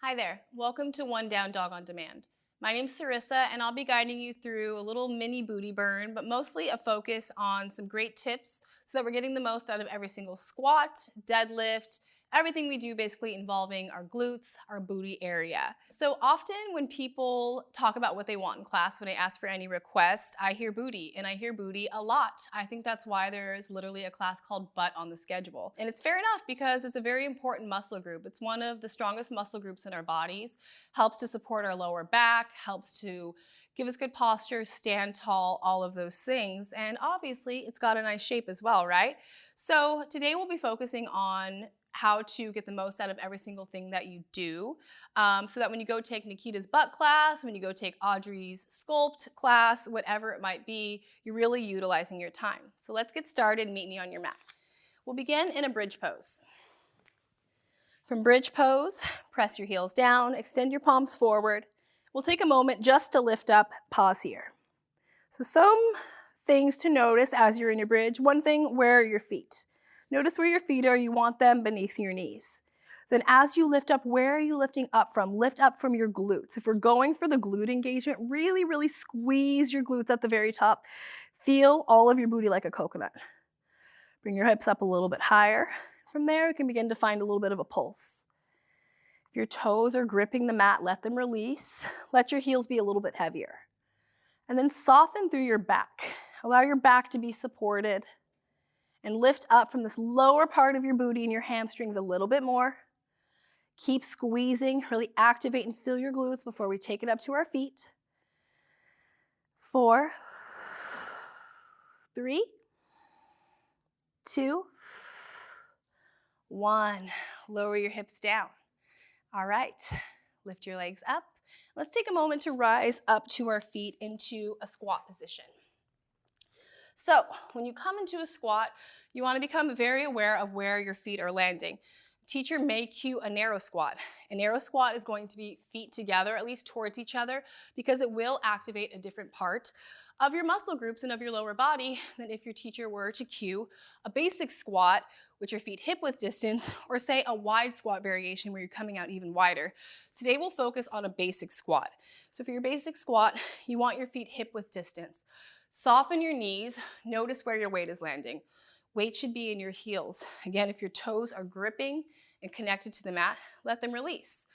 Hi there, welcome to One Down Dog on Demand. My name's Cerrissa and I'll be guiding you through a little mini booty burn, but mostly a focus on some great tips so that we're getting the most out of every single squat, deadlift, everything we do basically involving our glutes, our booty area. So often when people talk about what they want in class, when I ask for any request, I hear booty and I hear booty a lot. I think that's why there's literally a class called butt on the schedule. And it's fair enough because it's a very important muscle group. It's one of the strongest muscle groups in our bodies, helps to support our lower back, helps to give us good posture, stand tall, all of those things. And obviously it's got a nice shape as well, right? So today we'll be focusing on how to get the most out of every single thing that you do, so that when you go take Nikita's butt class, when you go take Audrey's sculpt class, whatever it might be, you're really utilizing your time. So let's get started. Meet me on your mat. We'll begin in a bridge pose. From bridge pose, press your heels down, extend your palms forward. We'll take a moment just to lift up, pause here. So some things to notice as you're in your bridge. One thing, where are your feet? Notice where your feet are. You want them beneath your knees. Then as you lift up, where are you lifting up from? Lift up from your glutes. If we're going for the glute engagement, really, really squeeze your glutes at the very top. Feel all of your booty like a coconut. Bring your hips up a little bit higher. From there, you can begin to find a little bit of a pulse. If your toes are gripping the mat, let them release. Let your heels be a little bit heavier. And then soften through your back. Allow your back to be supported. And lift up from this lower part of your booty and your hamstrings a little bit more. Keep squeezing, really activate and feel your glutes before we take it up to our feet. 4, 3, 2, 1. Lower your hips down. All right, lift your legs up. Let's take a moment to rise up to our feet into a squat position. So when you come into a squat, you want to become very aware of where your feet are landing. Teacher may cue a narrow squat. A narrow squat is going to be feet together, at least towards each other, because it will activate a different part of your muscle groups and of your lower body than if your teacher were to cue a basic squat with your feet hip width distance, or say a wide squat variation where you're coming out even wider. Today we'll focus on a basic squat. So for your basic squat, you want your feet hip width distance. Soften your knees, notice where your weight is landing. Weight should be in your heels. Again, if your toes are gripping and connected to the mat, let them release.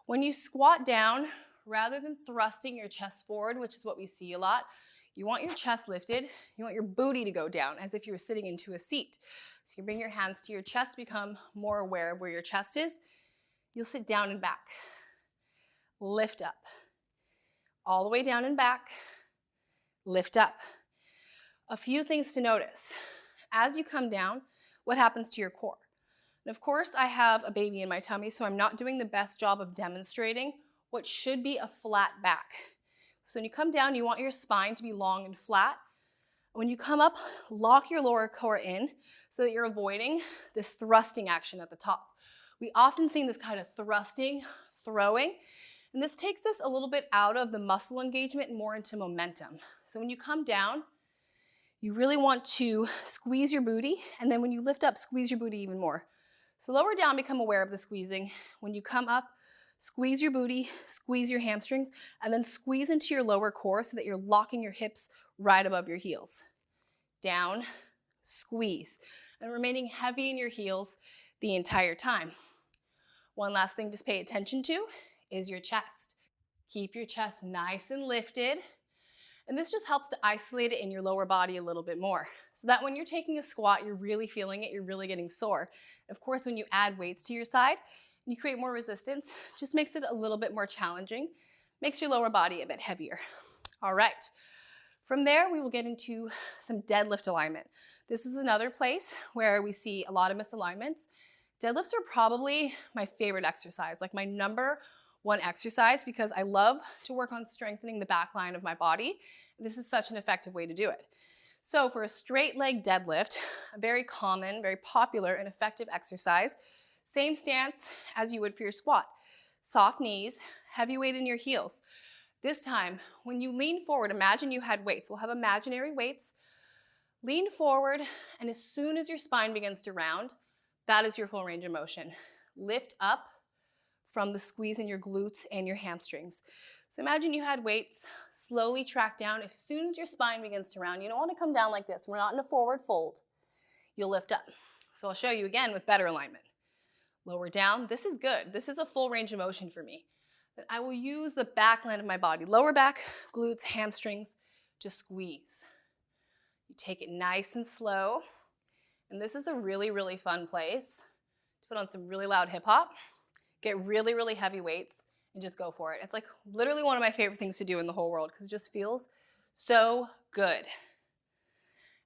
When you squat down, rather than thrusting your chest forward, which is what we see a lot, you want your chest lifted, you want your booty to go down as if you were sitting into a seat. So you bring your hands to your chest, become more aware of where your chest is. You'll sit down and back. Lift up. All the way down and back. Lift up. A few things to notice. As you come down, what happens to your core? And of course, I have a baby in my tummy, so I'm not doing the best job of demonstrating what should be a flat back. So when you come down, you want your spine to be long and flat. When you come up, lock your lower core in so that you're avoiding this thrusting action at the top. We often see this kind of thrusting, throwing, and this takes us a little bit out of the muscle engagement and more into momentum. So when you come down, you really want to squeeze your booty, and then when you lift up, squeeze your booty even more. So lower down, become aware of the squeezing. When you come up, squeeze your booty, squeeze your hamstrings, and then squeeze into your lower core so that you're locking your hips right above your heels. Down, squeeze, and remaining heavy in your heels the entire time. One last thing to pay attention to is your chest. Keep your chest nice and lifted. And this just helps to isolate it in your lower body a little bit more, so that when you're taking a squat, you're really feeling it, you're really getting sore. Of course, when you add weights to your side, and you create more resistance, it just makes it a little bit more challenging, makes your lower body a bit heavier. All right. From there, we will get into some deadlift alignment. This is another place where we see a lot of misalignments. Deadlifts are probably my favorite exercise, like my number one exercise, because I love to work on strengthening the back line of my body. This is such an effective way to do it. So for a straight leg deadlift, a very common, very popular and effective exercise, same stance as you would for your squat. Soft knees, heavy weight in your heels. This time, when you lean forward, imagine you had weights. We'll have imaginary weights. Lean forward, and as soon as your spine begins to round, that is your full range of motion. Lift up from the squeeze in your glutes and your hamstrings. So imagine you had weights, slowly track down. As soon as your spine begins to round, you don't want to come down like this. We're not in a forward fold. You'll lift up. So I'll show you again with better alignment. Lower down. This is good. This is a full range of motion for me. But I will use the back line of my body, lower back, glutes, hamstrings, to squeeze. You take it nice and slow. And this is a really, really fun place to put on some really loud hip hop, get really, really heavy weights, and just go for it. It's like literally one of my favorite things to do in the whole world because it just feels so good.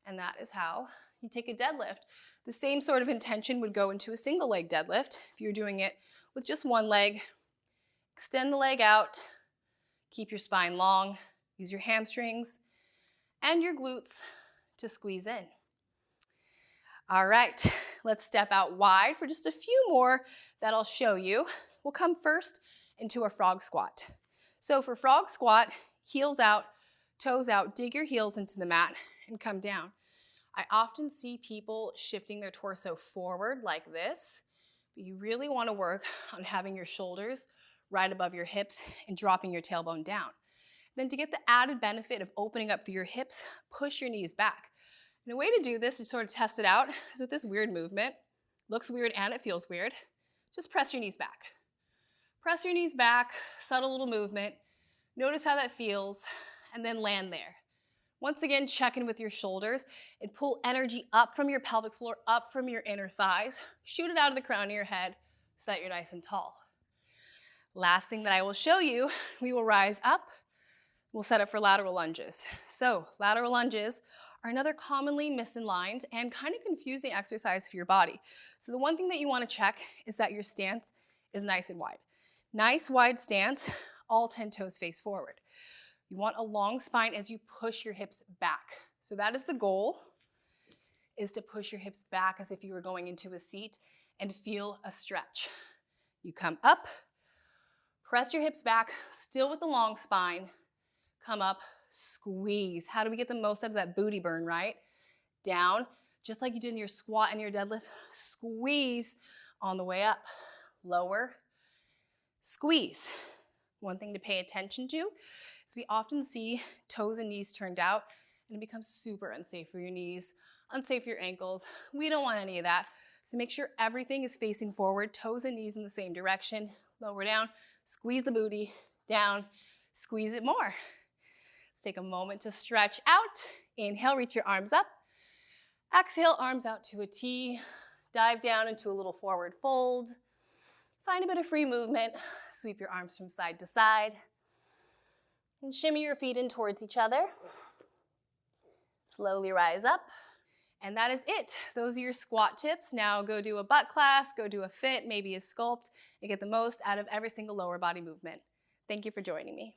And that is how you take a deadlift. The same sort of intention would go into a single leg deadlift. If you're doing it with just one leg, extend the leg out, keep your spine long, use your hamstrings and your glutes to squeeze in. All right, let's step out wide for just a few more that I'll show you. We'll come first into a frog squat. So for frog squat, heels out, toes out, dig your heels into the mat and come down. I often see people shifting their torso forward like this, but you really want to work on having your shoulders right above your hips and dropping your tailbone down. Then to get the added benefit of opening up through your hips, push your knees back. And a way to do this, to sort of test it out, is with this weird movement. Looks weird and it feels weird. Just press your knees back. Press your knees back, subtle little movement. Notice how that feels, and then land there. Once again, check in with your shoulders and pull energy up from your pelvic floor, up from your inner thighs. Shoot it out of the crown of your head so that you're nice and tall. Last thing that I will show you, we will rise up. We'll set up for lateral lunges. So lateral lunges are another commonly misaligned and kind of confusing exercise for your body. So the one thing that you want to check is that your stance is nice and wide. Nice wide stance, all 10 toes face forward. You want a long spine as you push your hips back. So that is the goal, is to push your hips back as if you were going into a seat and feel a stretch. You come up, press your hips back, still with the long spine, come up, squeeze. How do we get the most out of that booty burn, right? Down, just like you did in your squat and your deadlift, squeeze on the way up. Lower, squeeze. One thing to pay attention to is we often see toes and knees turned out and it becomes super unsafe for your knees, unsafe for your ankles. We don't want any of that. So make sure everything is facing forward, toes and knees in the same direction. Lower down, squeeze the booty, down, squeeze it more. Let's take a moment to stretch out. Inhale, reach your arms up. Exhale, arms out to a T. Dive down into a little forward fold. Find a bit of free movement. Sweep your arms from side to side. And shimmy your feet in towards each other. Slowly rise up. And that is it. Those are your squat tips. Now go do a butt class, go do a fit, maybe a sculpt, and get the most out of every single lower body movement. Thank you for joining me.